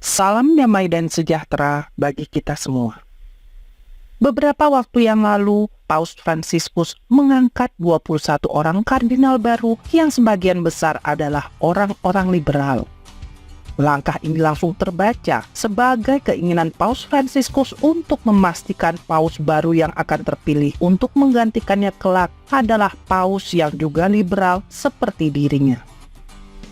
Salam damai dan sejahtera bagi kita semua. Beberapa waktu yang lalu, Paus Fransiskus mengangkat 21 orang kardinal baru yang sebagian besar adalah orang-orang liberal. Langkah ini langsung terbaca sebagai keinginan Paus Fransiskus untuk memastikan paus baru yang akan terpilih untuk menggantikannya kelak adalah paus yang juga liberal seperti dirinya.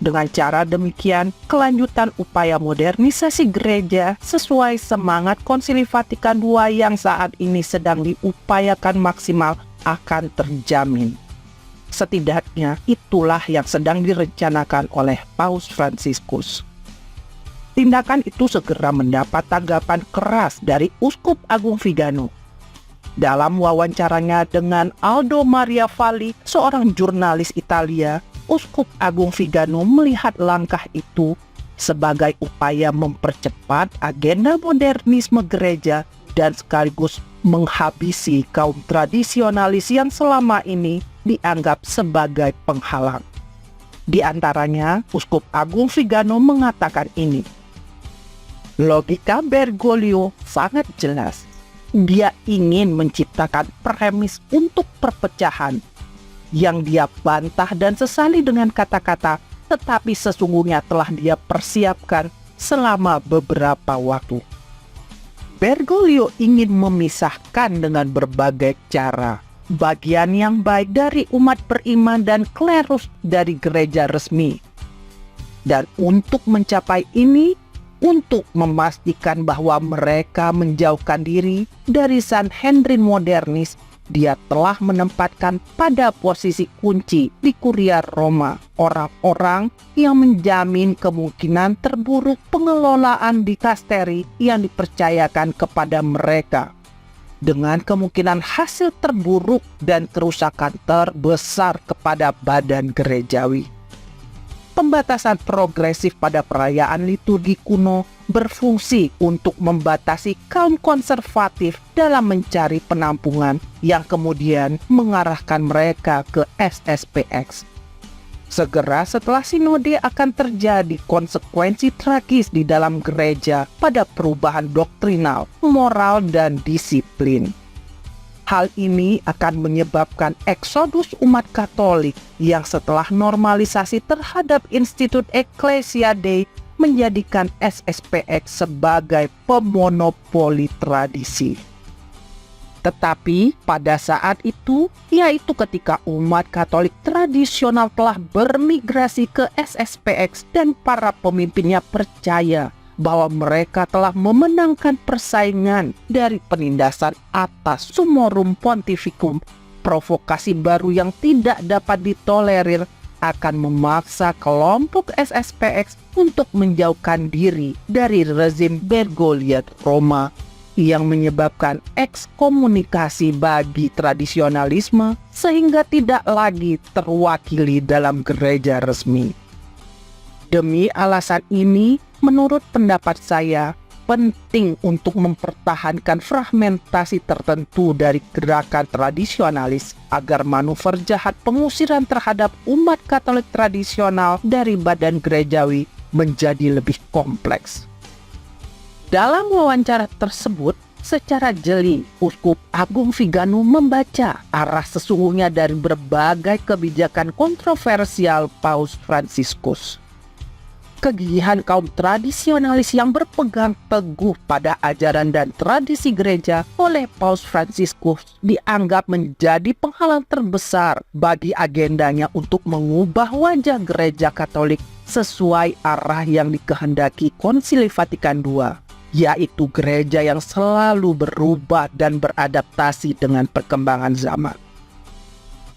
Dengan cara demikian, kelanjutan upaya modernisasi gereja sesuai semangat Konsili Vatikan II yang saat ini sedang diupayakan maksimal akan terjamin. Setidaknya itulah yang sedang direncanakan oleh Paus Fransiskus. Tindakan itu segera mendapat tanggapan keras dari Uskup Agung Vigano. Dalam wawancaranya dengan Aldo Maria Valli, seorang jurnalis Italia, Uskup Agung Vigano melihat langkah itu sebagai upaya mempercepat agenda modernisme gereja dan sekaligus menghabisi kaum tradisionalis yang selama ini dianggap sebagai penghalang. Di antaranya, Uskup Agung Vigano mengatakan ini. Logika Bergoglio sangat jelas. Dia ingin menciptakan premis untuk perpecahan yang dia bantah dan sesali dengan kata-kata, tetapi sesungguhnya telah dia persiapkan selama beberapa waktu. Bergoglio ingin memisahkan dengan berbagai cara bagian yang baik dari umat beriman dan klerus dari gereja resmi. Dan untuk mencapai ini, untuk memastikan bahwa mereka menjauhkan diri dari Sanhedrin modernis, dia telah menempatkan pada posisi kunci di Kuria Roma orang-orang yang menjamin kemungkinan terburuk pengelolaan dikasteri yang dipercayakan kepada mereka, dengan kemungkinan hasil terburuk dan kerusakan terbesar kepada badan gerejawi. Pembatasan progresif pada perayaan liturgi kuno berfungsi untuk membatasi kaum konservatif dalam mencari penampungan yang kemudian mengarahkan mereka ke SSPX. Segera setelah sinode akan terjadi konsekuensi tragis di dalam gereja pada perubahan doktrinal, moral, dan disiplin. Hal ini akan menyebabkan eksodus umat Katolik yang setelah normalisasi terhadap institut Ecclesiae menjadikan SSPX sebagai pemonopoli tradisi. Tetapi pada saat itu, yaitu ketika umat Katolik tradisional telah bermigrasi ke SSPX dan para pemimpinnya percaya bahwa mereka telah memenangkan persaingan dari penindasan atas Summorum Pontificum, provokasi baru yang tidak dapat ditolerir akan memaksa kelompok SSPX untuk menjauhkan diri dari rezim Bergoglio Roma yang menyebabkan ekskomunikasi bagi tradisionalisme sehingga tidak lagi terwakili dalam gereja resmi. Demi alasan ini, menurut pendapat saya, penting untuk mempertahankan fragmentasi tertentu dari gerakan tradisionalis agar manuver jahat pengusiran terhadap umat Katolik tradisional dari badan gerejawi menjadi lebih kompleks. Dalam wawancara tersebut, secara jeli, Uskup Agung Vigano membaca arah sesungguhnya dari berbagai kebijakan kontroversial Paus Fransiskus. Kegigihan kaum tradisionalis yang berpegang teguh pada ajaran dan tradisi gereja oleh Paus Fransiskus dianggap menjadi penghalang terbesar bagi agendanya untuk mengubah wajah gereja Katolik sesuai arah yang dikehendaki Konsili Vatikan II, yaitu gereja yang selalu berubah dan beradaptasi dengan perkembangan zaman.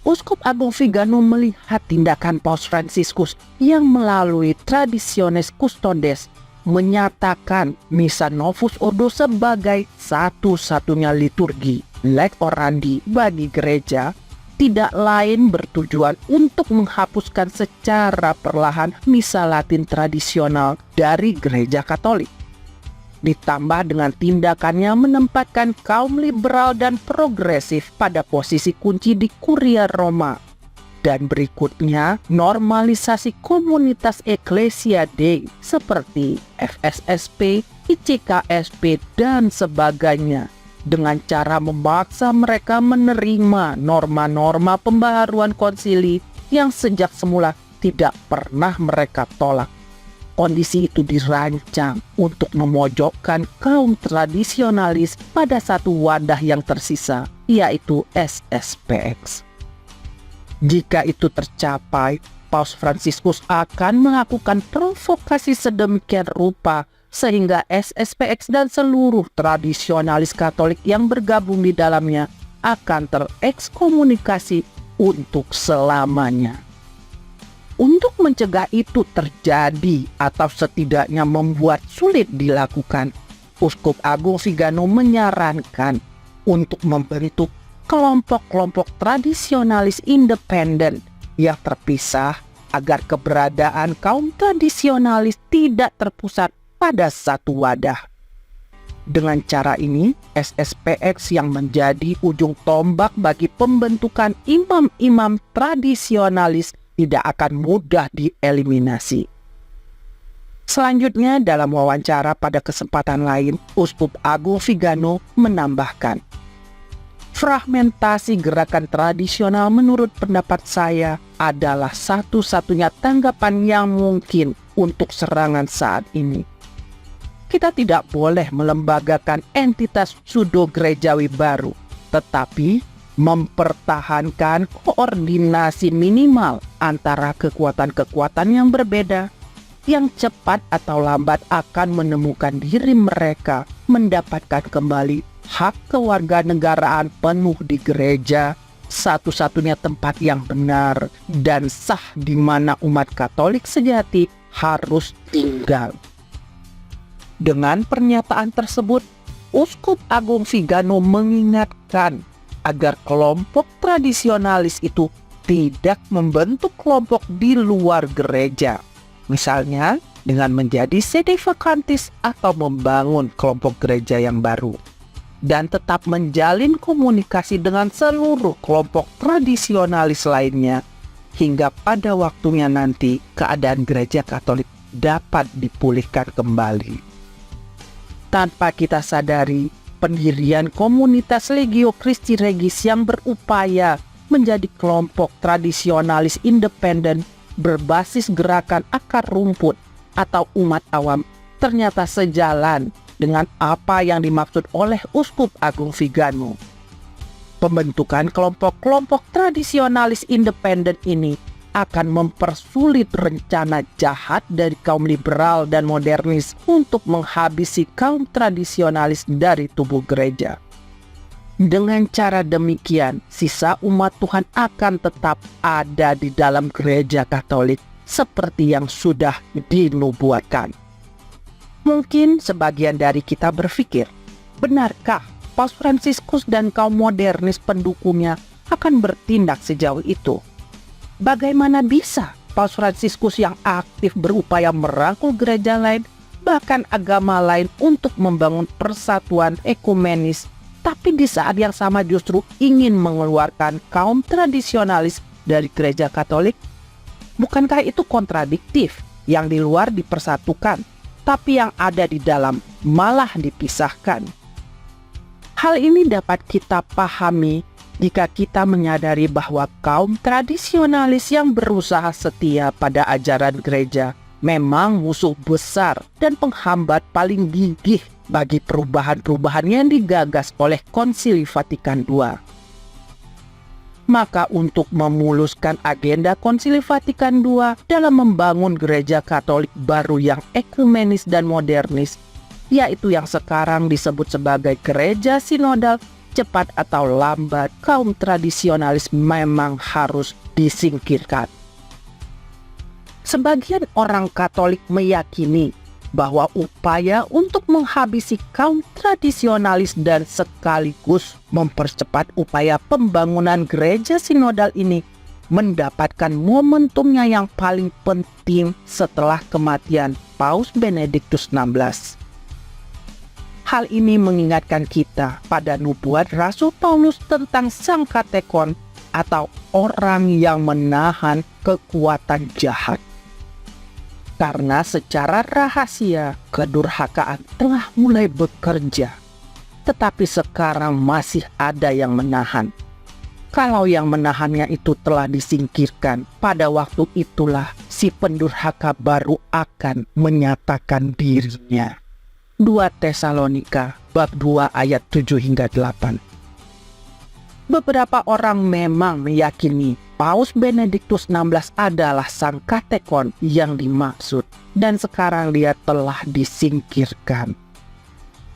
Uskup Agung Vigano melihat tindakan Paus Fransiskus yang melalui Traditionis Custodes menyatakan Misa Novus Ordo sebagai satu-satunya liturgi lex orandi bagi gereja, tidak lain bertujuan untuk menghapuskan secara perlahan Misa Latin tradisional dari gereja Katolik. Ditambah dengan tindakannya menempatkan kaum liberal dan progresif pada posisi kunci di Kuria Roma. Dan berikutnya, normalisasi komunitas Ecclesia Dei seperti FSSP, ICKSP, dan sebagainya, dengan cara memaksa mereka menerima norma-norma pembaharuan konsili yang sejak semula tidak pernah mereka tolak. Kondisi itu dirancang untuk memojokkan kaum tradisionalis pada satu wadah yang tersisa, yaitu SSPX. Jika itu tercapai, Paus Fransiskus akan melakukan provokasi sedemikian rupa sehingga SSPX dan seluruh tradisionalis Katolik yang bergabung di dalamnya akan terekskomunikasi untuk selamanya. Untuk mencegah itu terjadi atau setidaknya membuat sulit dilakukan, Uskup Agung Vigano menyarankan untuk membentuk kelompok-kelompok tradisionalis independen yang terpisah agar keberadaan kaum tradisionalis tidak terpusat pada satu wadah. Dengan cara ini, SSPX yang menjadi ujung tombak bagi pembentukan imam-imam tradisionalis tidak akan mudah dieliminasi. Selanjutnya, dalam wawancara pada kesempatan lain, Uskup Agung Vigano menambahkan, fragmentasi gerakan tradisional menurut pendapat saya adalah satu-satunya tanggapan yang mungkin untuk serangan saat ini. Kita tidak boleh melembagakan entitas pseudo-gerejawi baru, tetapi mempertahankan koordinasi minimal antara kekuatan-kekuatan yang berbeda, yang cepat atau lambat akan menemukan diri mereka mendapatkan kembali hak kewarganegaraan penuh di gereja, satu-satunya tempat yang benar dan sah di mana umat Katolik sejati harus tinggal. Dengan pernyataan tersebut, Uskup Agung Vigano mengingatkan agar kelompok tradisionalis itu tidak membentuk kelompok di luar gereja, misalnya dengan menjadi sede vacantis atau membangun kelompok gereja yang baru, dan tetap menjalin komunikasi dengan seluruh kelompok tradisionalis lainnya hingga pada waktunya nanti keadaan gereja Katolik dapat dipulihkan kembali. Tanpa kita sadari, pendirian komunitas Legio Christi Regis yang berupaya menjadi kelompok tradisionalis independen berbasis gerakan akar rumput atau umat awam ternyata sejalan dengan apa yang dimaksud oleh Uskup Agung Vigano. Pembentukan kelompok-kelompok tradisionalis independen ini akan mempersulit rencana jahat dari kaum liberal dan modernis untuk menghabisi kaum tradisionalis dari tubuh gereja. Dengan cara demikian, sisa umat Tuhan akan tetap ada di dalam gereja Katolik seperti yang sudah dinubuatkan. Mungkin sebagian dari kita berpikir, benarkah Paus Fransiskus dan kaum modernis pendukungnya akan bertindak sejauh itu? Bagaimana bisa Paus Fransiskus yang aktif berupaya merangkul gereja lain, bahkan agama lain untuk membangun persatuan ekumenis, tapi di saat yang sama justru ingin mengeluarkan kaum tradisionalis dari gereja Katolik? Bukankah itu kontradiktif? Yang di luar dipersatukan, tapi yang ada di dalam malah dipisahkan. Hal ini dapat kita pahami jika kita menyadari bahwa kaum tradisionalis yang berusaha setia pada ajaran gereja memang musuh besar dan penghambat paling gigih bagi perubahan-perubahan yang digagas oleh Konsili Vatikan II. Maka untuk memuluskan agenda Konsili Vatikan II dalam membangun gereja Katolik baru yang ekumenis dan modernis, yaitu yang sekarang disebut sebagai gereja sinodal, cepat atau lambat kaum tradisionalis memang harus disingkirkan. Sebagian orang Katolik meyakini bahwa upaya untuk menghabisi kaum tradisionalis dan sekaligus mempercepat upaya pembangunan gereja sinodal ini mendapatkan momentumnya yang paling penting setelah kematian Paus Benediktus XVI. Hal ini mengingatkan kita pada nubuat Rasul Paulus tentang sang katekon atau orang yang menahan kekuatan jahat. Karena secara rahasia kedurhakaan telah mulai bekerja, tetapi sekarang masih ada yang menahan. Kalau yang menahannya itu telah disingkirkan, pada waktu itulah si pendurhaka baru akan menyatakan dirinya. 2 Tesalonika bab 2 ayat 7 hingga 8. Beberapa orang memang meyakini Paus Benediktus XVI adalah sang katekon yang dimaksud, dan sekarang dia telah disingkirkan.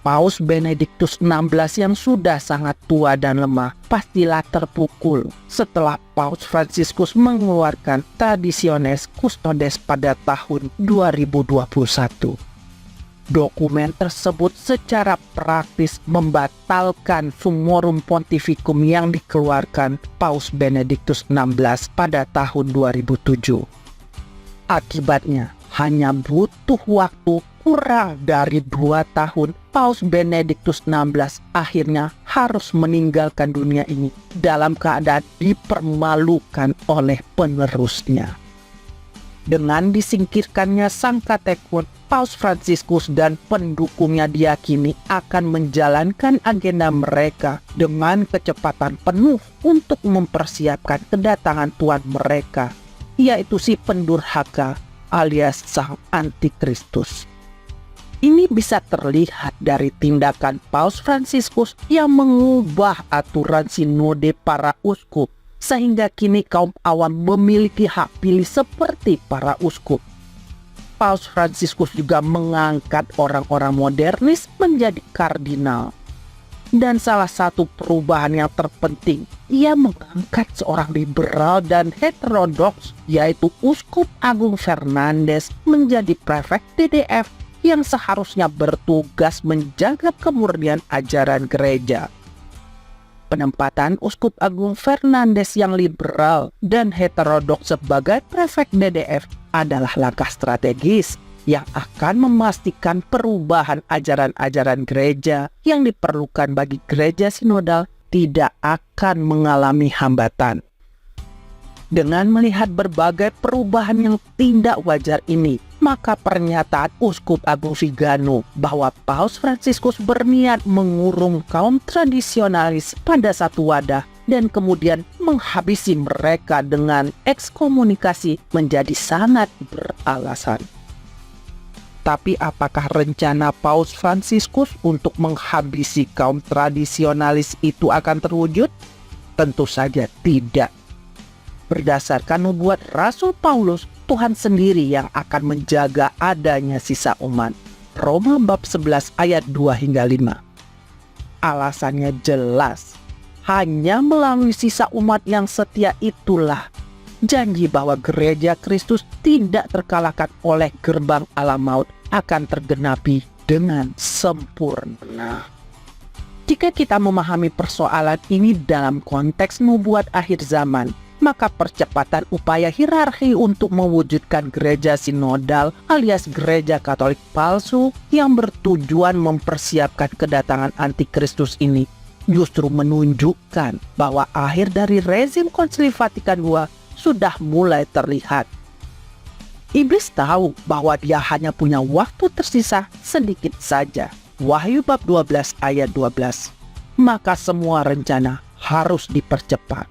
Paus Benediktus XVI yang sudah sangat tua dan lemah pastilah terpukul setelah Paus Fransiskus mengeluarkan Traditiones Custodes pada tahun 2021. Dokumen tersebut secara praktis membatalkan Summorum Pontificum yang dikeluarkan Paus Benediktus XVI pada tahun 2007. Akibatnya, hanya butuh waktu kurang dari 2 tahun, Paus Benediktus XVI akhirnya harus meninggalkan dunia ini dalam keadaan dipermalukan oleh penerusnya. Dengan disingkirkannya sang katekon, Paus Fransiskus dan pendukungnya diyakini akan menjalankan agenda mereka dengan kecepatan penuh untuk mempersiapkan kedatangan Tuhan mereka, yaitu si pendurhaka alias sang antikristus. Ini bisa terlihat dari tindakan Paus Fransiskus yang mengubah aturan sinode para uskup, sehingga kini kaum awam memiliki hak pilih seperti para uskup. Paus Fransiskus juga mengangkat orang-orang modernis menjadi kardinal. Dan salah satu perubahan yang terpenting, ia mengangkat seorang liberal dan heterodoks, yaitu Uskup Agung Fernandes menjadi prefek DDF yang seharusnya bertugas menjaga kemurnian ajaran gereja. Penempatan Uskup Agung Fernandes yang liberal dan heterodoks sebagai prefek DDF adalah langkah strategis yang akan memastikan perubahan ajaran-ajaran gereja yang diperlukan bagi gereja sinodal tidak akan mengalami hambatan. Dengan melihat berbagai perubahan yang tidak wajar ini, maka pernyataan Uskup Agung Vigano bahwa Paus Fransiskus berniat mengurung kaum tradisionalis pada satu wadah dan kemudian menghabisi mereka dengan ekskomunikasi menjadi sangat beralasan. Tapi apakah rencana Paus Fransiskus untuk menghabisi kaum tradisionalis itu akan terwujud? Tentu saja tidak. Berdasarkan nubuat Rasul Paulus, Tuhan sendiri yang akan menjaga adanya sisa umat. Roma bab 11 ayat 2 hingga 5. Alasannya jelas. Hanya melalui sisa umat yang setia itulah janji bahwa gereja Kristus tidak terkalahkan oleh gerbang alam maut akan tergenapi dengan sempurna. Jika kita memahami persoalan ini dalam konteks nubuat akhir zaman, maka percepatan upaya hierarki untuk mewujudkan gereja sinodal alias gereja Katolik palsu yang bertujuan mempersiapkan kedatangan antikristus ini justru menunjukkan bahwa akhir dari rezim Konsili Vatikan II sudah mulai terlihat. Iblis tahu bahwa dia hanya punya waktu tersisa sedikit saja. Wahyu bab 12 ayat 12. Maka semua rencana harus dipercepat.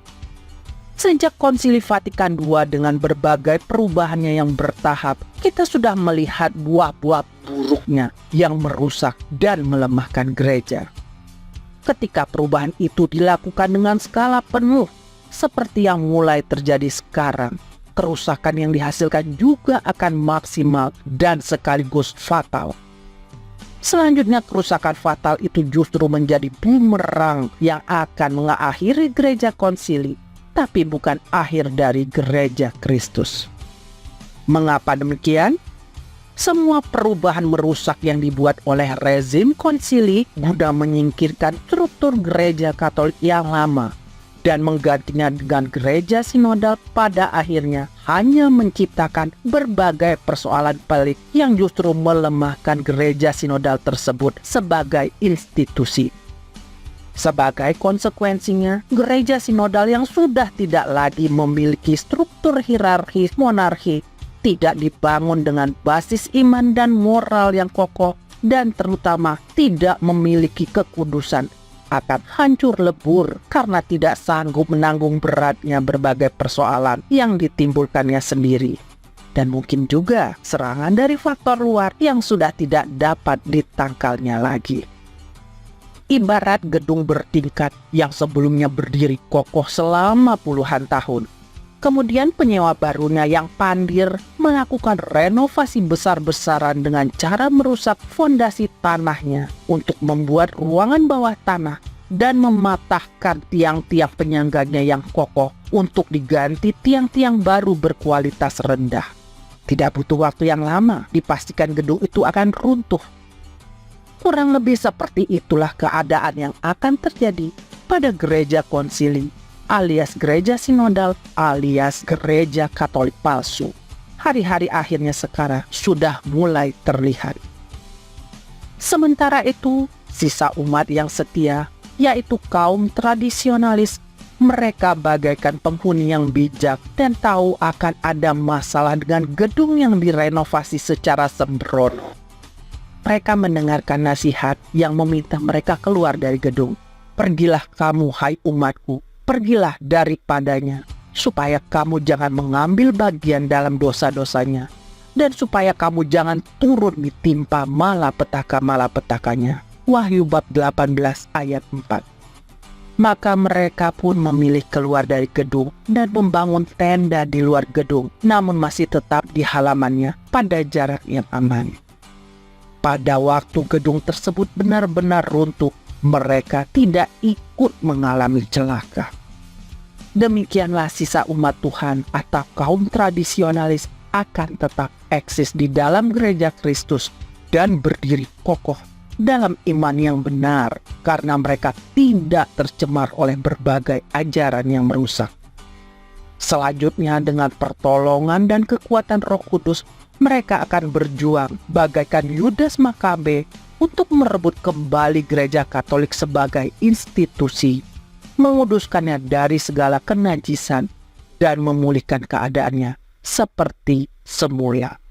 Sejak Konsili Vatikan II dengan berbagai perubahannya yang bertahap, kita sudah melihat buah-buah buruknya yang merusak dan melemahkan gereja. Ketika perubahan itu dilakukan dengan skala penuh, seperti yang mulai terjadi sekarang, kerusakan yang dihasilkan juga akan maksimal dan sekaligus fatal. Selanjutnya kerusakan fatal itu justru menjadi bumerang yang akan mengakhiri gereja konsili, tapi bukan akhir dari gereja Kristus. Mengapa demikian? Semua perubahan merusak yang dibuat oleh rezim konsili guna menyingkirkan struktur gereja Katolik yang lama dan menggantinya dengan gereja sinodal pada akhirnya hanya menciptakan berbagai persoalan pelik yang justru melemahkan gereja sinodal tersebut sebagai institusi. Sebagai konsekuensinya, gereja sinodal yang sudah tidak lagi memiliki struktur hierarkis monarki, tidak dibangun dengan basis iman dan moral yang kokoh, dan terutama tidak memiliki kekudusan, akan hancur lebur karena tidak sanggup menanggung beratnya berbagai persoalan yang ditimbulkannya sendiri. Dan mungkin juga serangan dari faktor luar yang sudah tidak dapat ditangkalnya lagi. Ibarat gedung bertingkat yang sebelumnya berdiri kokoh selama puluhan tahun. Kemudian penyewa barunya yang pandir melakukan renovasi besar-besaran dengan cara merusak fondasi tanahnya untuk membuat ruangan bawah tanah dan mematahkan tiang-tiang penyangganya yang kokoh untuk diganti tiang-tiang baru berkualitas rendah. Tidak butuh waktu yang lama, dipastikan gedung itu akan runtuh. Kurang lebih seperti itulah keadaan yang akan terjadi pada gereja konsili, alias gereja sinodal, alias gereja Katolik palsu. Hari-hari akhirnya sekarang sudah mulai terlihat. Sementara itu, sisa umat yang setia, yaitu kaum tradisionalis, mereka bagaikan penghuni yang bijak dan tahu akan ada masalah dengan gedung yang direnovasi secara sembrono. Mereka mendengarkan nasihat yang meminta mereka keluar dari gedung. Pergilah kamu, hai umatku, pergilah daripadanya, supaya kamu jangan mengambil bagian dalam dosa-dosanya, dan supaya kamu jangan turun ditimpa malapetaka-malapetakanya. Wahyu bab 18 ayat 4. Maka mereka pun memilih keluar dari gedung dan membangun tenda di luar gedung, namun masih tetap di halamannya pada jarak yang aman. Pada waktu gedung tersebut benar-benar runtuh, mereka tidak ikut mengalami celaka. Demikianlah sisa umat Tuhan atau kaum tradisionalis akan tetap eksis di dalam gereja Kristus dan berdiri kokoh dalam iman yang benar karena mereka tidak tercemar oleh berbagai ajaran yang merusak. Selanjutnya dengan pertolongan dan kekuatan Roh Kudus, mereka akan berjuang bagaikan Yudas Makabe untuk merebut kembali gereja Katolik sebagai institusi, menguduskannya dari segala kenajisan, dan memulihkan keadaannya seperti semula.